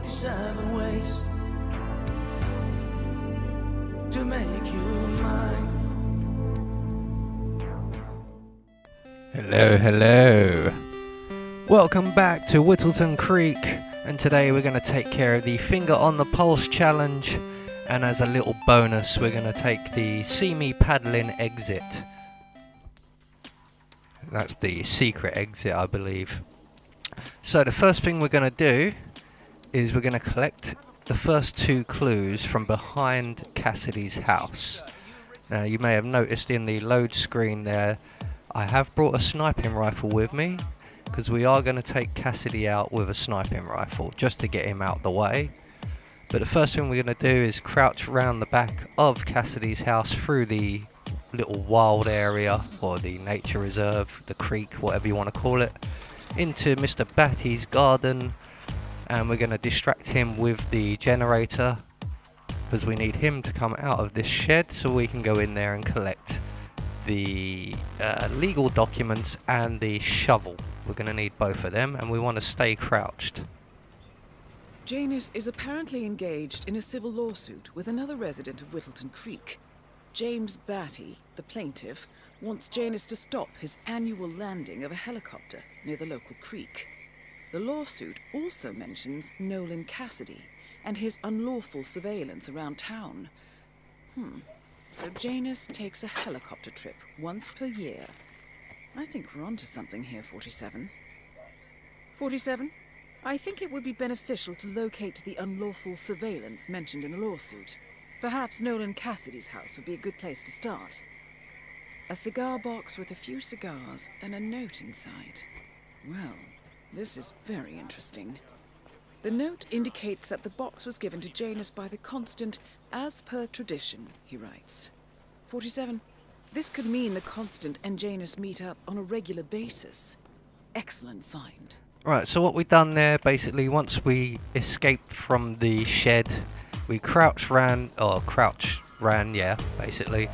47 ways to make you mine. Hello. Welcome back to Whittleton Creek, and today we're going to take care of the Finger on the Pulse challenge, and as a little bonus we're going to take the See Me Paddling exit. That's the secret exit, I believe. So the first thing we're going to do is we're going to collect the first two clues from behind Cassidy's house. Now you may have noticed in the load screen there, I have brought a sniping rifle with me, because we are going to take Cassidy out with a sniping rifle, just to get him out the way. But the first thing we're going to do is crouch around the back of Cassidy's house through the little wild area, or the nature reserve, the creek, whatever you want to call it, into Mr. Batty's garden, and we're going to distract him with the generator, because we need him to come out of this shed so we can go in there and collect the legal documents and the shovel. We're going to need both of them, and we want to stay crouched. Janus is apparently engaged in a civil lawsuit with another resident of Whittleton Creek. James Batty, the plaintiff, wants Janus to stop his annual landing of a helicopter near the local creek. The lawsuit also mentions Nolan Cassidy and his unlawful surveillance around town. So Janus takes a helicopter trip once per year. I think we're onto something here, 47. 47? I think it would be beneficial to locate the unlawful surveillance mentioned in the lawsuit. Perhaps Nolan Cassidy's house would be a good place to start. A cigar box with a few cigars and a note inside. Well, this is very interesting. The note indicates that the box was given to Janus by the Constant as per tradition, he writes. 47. This could mean the Constant and Janus meet up on a regular basis. Excellent find. Right, so what we've done there, basically, once we escaped from the shed, we crouch ran, basically,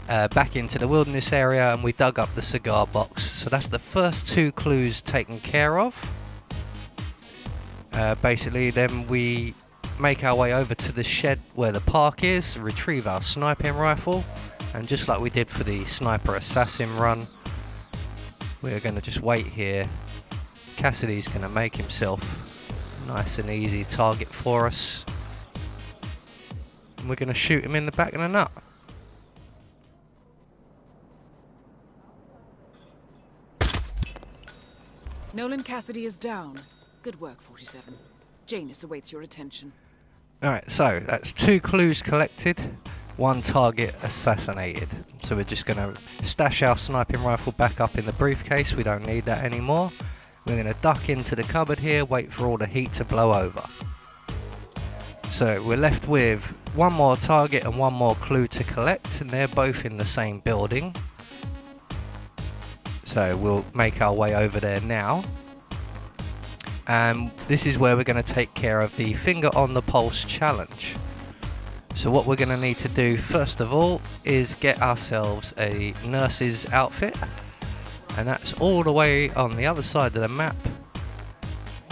back into the wilderness area, and we dug up the cigar box. So that's the first two clues taken care of. Basically, then we make our way over to the shed where the park is, retrieve our sniping rifle, and just like we did for the sniper assassin run, we're going to just wait here. Cassidy's going to make himself nice and easy target for us, and we're going to shoot him in the back of the nut. Nolan Cassidy is down. Good work, 47. Janus awaits your attention. Alright, so that's two clues collected, one target assassinated. So we're just going to stash our sniping rifle back up in the briefcase. We don't need that anymore. We're going to duck into the cupboard here, wait for all the heat to blow over. So we're left with one more target and one more clue to collect, and they're both in the same building. So we'll make our way over there now. And this is where we're going to take care of the Finger on the Pulse challenge. So what we're going to need to do first of all is get ourselves a nurse's outfit, and that's all the way on the other side of the map,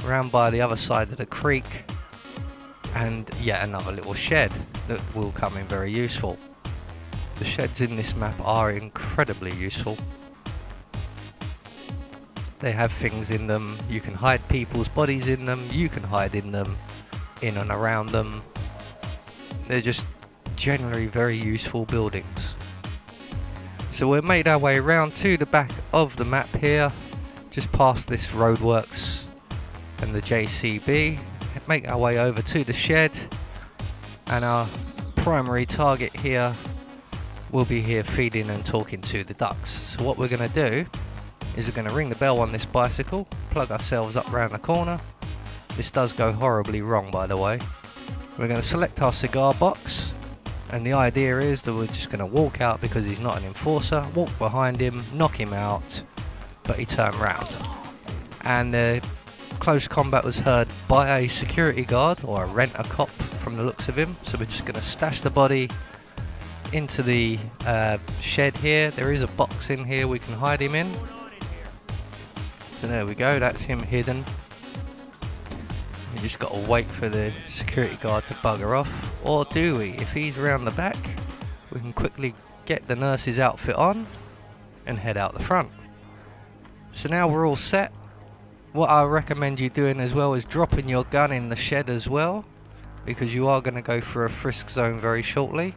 around by the other side of the creek, and yet another little shed that will come in very useful. The sheds in this map are incredibly useful. They have things in them, you can hide people's bodies in them, you can hide in them, in and around them. They're just generally very useful buildings. So we've made our way around to the back of the map here, just past this roadworks and the JCB. Make our way over to the shed, and our primary target here will be here feeding and talking to the ducks. So what we're going to do is we're going to ring the bell on this bicycle, plug ourselves up round the corner. This does go horribly wrong, by the way. We're going to select our cigar box, and the idea is that we're just going to walk out because he's not an enforcer, walk behind him, knock him out, but he turned round. And the close combat was heard by a security guard, or a rent-a-cop from the looks of him. So we're just going to stash the body into the shed here. There is a box in here we can hide him in. So there we go, that's him hidden. You just got to wait for the security guard to bugger off. Or do we? If he's round the back, we can quickly get the nurse's outfit on and head out the front. So now we're all set. What I recommend you doing as well is dropping your gun in the shed as well, because you are going to go through a frisk zone very shortly.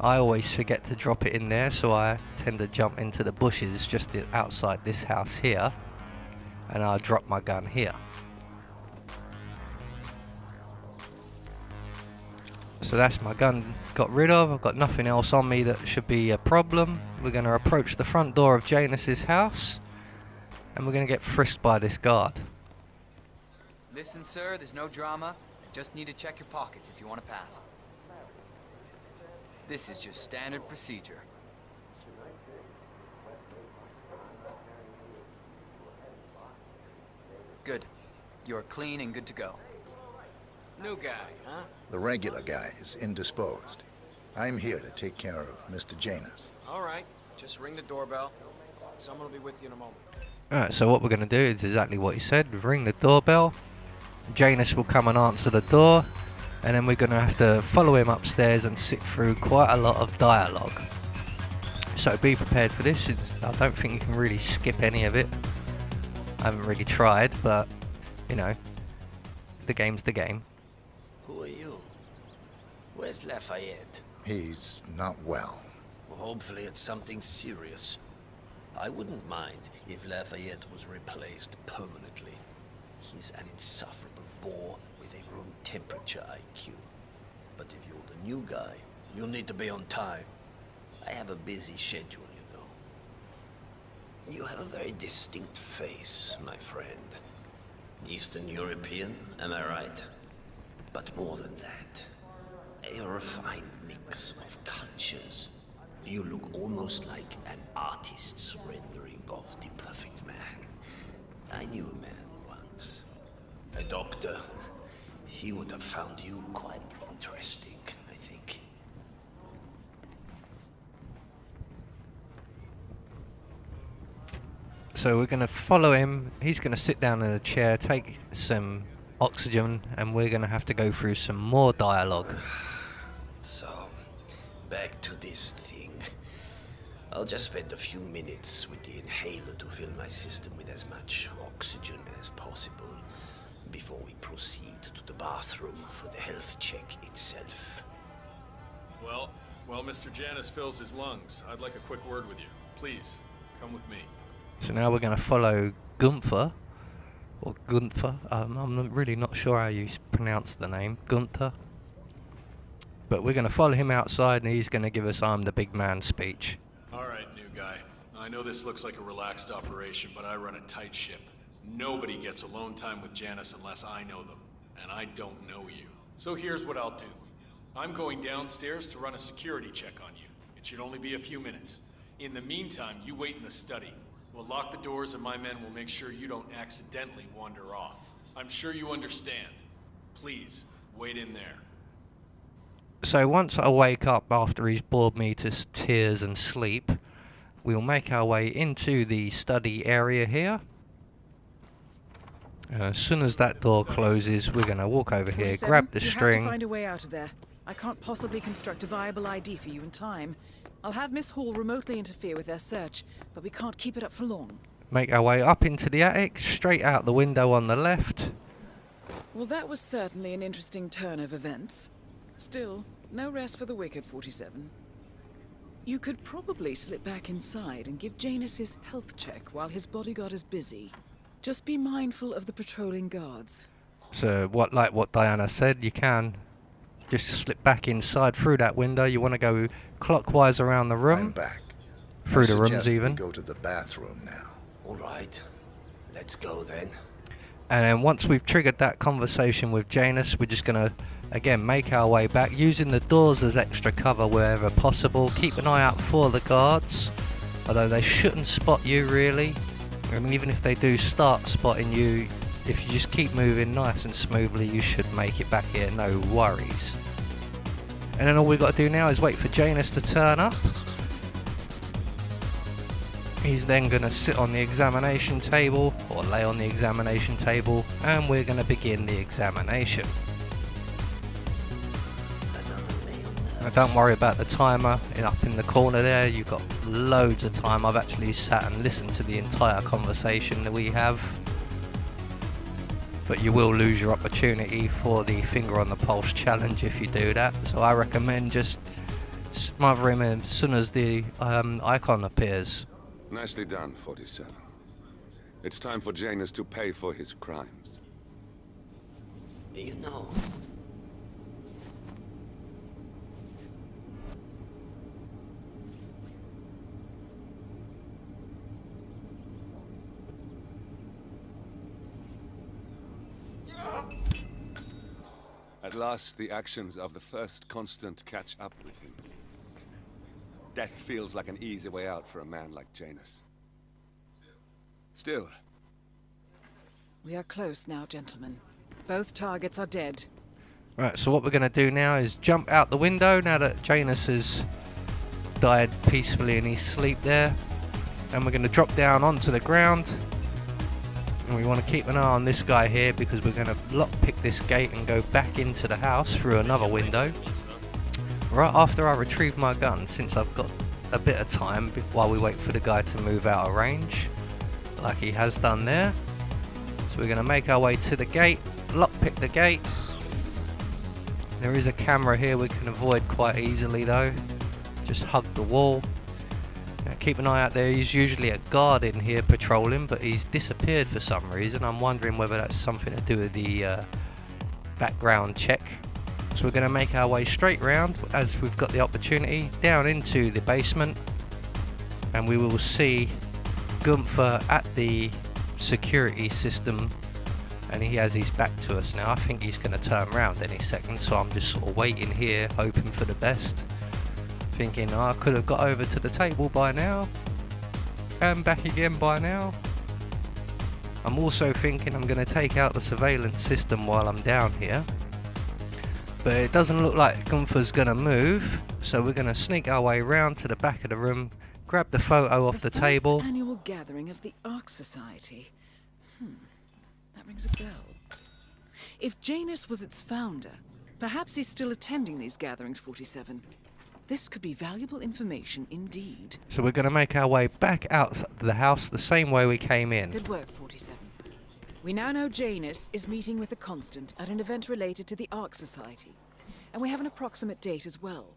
I always forget to drop it in there, so I tend to jump into the bushes just outside this house here, and I'll drop my gun here. So that's my gun got rid of. I've got nothing else on me that should be a problem. We're going to approach the front door of Janus's house, and we're going to get frisked by this guard. Listen, sir, there's no drama. I just need to check your pockets if you want to pass. This is just standard procedure. Good. You're clean and good to go. New guy, huh? The regular guy is indisposed. I'm here to take care of Mr. Janus. All right. Just ring the doorbell. Someone will be with you in a moment. Alright, so what we're going to do is exactly what he said. Ring the doorbell. Janus will come and answer the door. And then we're going to have to follow him upstairs and sit through quite a lot of dialogue. So be prepared for this. I don't think you can really skip any of it. I haven't really tried, but, you know, the game's the game. Who are you? Where's Lafayette? He's not well. Well, hopefully it's something serious. I wouldn't mind if Lafayette was replaced permanently. He's an insufferable bore with a room temperature IQ. But if you're the new guy, you'll need to be on time. I have a busy schedule, you know. You have a very distinct face, my friend. Eastern European, am I right? But more than that, a refined mix of cultures. You look almost like an artist's rendering of the perfect man. I knew a man once. A doctor. He would have found you quite interesting, I think. So we're going to follow him. He's going to sit down in a chair, take some oxygen, and we're going to have to go through some more dialogue. So, back to this thing. I'll just spend a few minutes with the inhaler to fill my system with as much oxygen as possible before we proceed to the bathroom for the health check itself. Well, while Mr. Janus fills his lungs, I'd like a quick word with you. Please, come with me. So now we're going to follow Gunther, or Gunther. I'm really not sure how you pronounce the name, Gunther. But we're going to follow him outside, and he's going to give us "I'm the big man" speech. All right, new guy. I know this looks like a relaxed operation, but I run a tight ship. Nobody gets alone time with Janus unless I know them, and I don't know you. So here's what I'll do. I'm going downstairs to run a security check on you. It should only be a few minutes. In the meantime, you wait in the study. We'll lock the doors and my men will make sure you don't accidentally wander off. I'm sure you understand. Please, wait in there. So once I wake up after he's bored me to tears and sleep, we'll make our way into the study area here. As soon as that door closes, we're going to walk over here, 47, grab the you string. have to find a way out of there. I can't possibly construct a viable ID for you in time. I'll have Miss Hall remotely interfere with their search, but we can't keep it up for long. Make our way up into the attic, straight out the window on the left. Well, that was certainly an interesting turn of events. Still, no rest for the wicked, 47. You could probably slip back inside and give Janus his health check while his bodyguard is busy. Just be mindful of the patrolling guards. So like what Diana said, you can just slip back inside through that window. You want to go clockwise around the room. I'm back. Through the I rooms suggest even. We go to the bathroom now. All right, let's go then. And then once we've triggered that conversation with Janus, we're just going to, again, make our way back, using the doors as extra cover wherever possible. Keep an eye out for the guards, although they shouldn't spot you really. I mean, even if they do start spotting you, if you just keep moving nice and smoothly, you should make it back here, no worries. And then all we've got to do now is wait for Janus to turn up. He's then going to sit on the examination table, or lay on the examination table, and we're going to begin the examination. Now don't worry about the timer up in the corner there, you've got loads of time. I've actually sat and listened to the entire conversation that we have. But you will lose your opportunity for the finger on the pulse challenge if you do that. So I recommend just smother him as soon as the icon appears. Nicely done, 47. It's time for Janus to pay for his crimes. You know, At last, the actions of the first constant catch up with him. Death feels like an easy way out for a man like Janus. Still, We are close now, gentlemen. Both targets are dead. Right, so what we're going to do now is jump out the window now that Janus has died peacefully in his sleep there. And we're going to drop down onto the ground. And we want to keep an eye on this guy here because we're going to lockpick this gate and go back into the house through another window. Right after I retrieve my gun, since I've got a bit of time while we wait for the guy to move out of range, like he has done there. So we're going to make our way to the gate, lockpick the gate. There is a camera here we can avoid quite easily though. Just hug the wall. Now keep an eye out there, he's usually a guard in here patrolling, but he's disappeared for some reason. I'm wondering whether that's something to do with the background check. So we're going to make our way straight round, as we've got the opportunity, down into the basement. And we will see Gunther at the security system. And he has his back to us now. I think he's going to turn around any second, so I'm just sort of waiting here, hoping for the best. Thinking, oh, I could have got over to the table by now. And back again by now. I'm also thinking I'm going to take out the surveillance system while I'm down here. But it doesn't look like Gunther's going to move. So we're going to sneak our way round to the back of the room, grab the photo off the table. First annual gathering of the Ark Society. That rings a bell. If Janus was its founder, perhaps he's still attending these gatherings, 47. This could be valuable information indeed. So we're going to make our way back out the house the same way we came in. Good work, 47. We now know Janus is meeting with the Constant at an event related to the Ark Society. And we have an approximate date as well.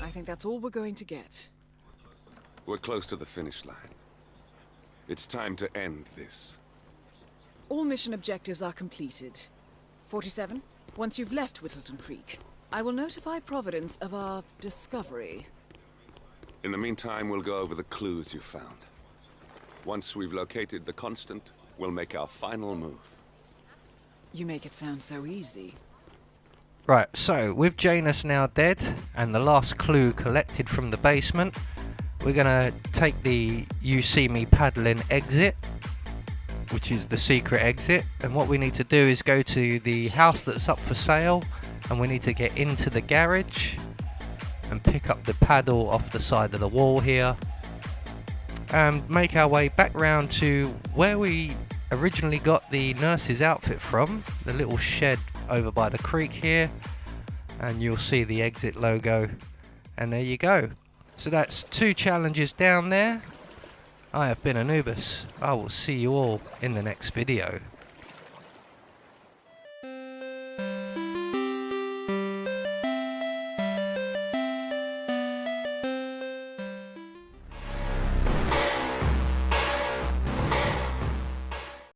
I think that's all we're going to get. we're close to the finish line. It's time to end this. All mission objectives are completed. 47, once you've left Whittleton Creek, I will notify Providence of our discovery. In the meantime, we'll go over the clues you found. Once we've located the Constant, we'll make our final move. You make it sound so easy. Right, so with Janus now dead and the last clue collected from the basement, we're gonna take the You See Me Paddling exit, which is the secret exit, and what we need to do is go to the house that's up for sale, and we need to get into the garage and pick up the paddle off the side of the wall here and make our way back round to where we originally got the nurse's outfit from, the little shed over by the creek here, and you'll see the exit logo, and there you go. So that's 2 challenges down there. I have been Anubis. I will see you all in the next video.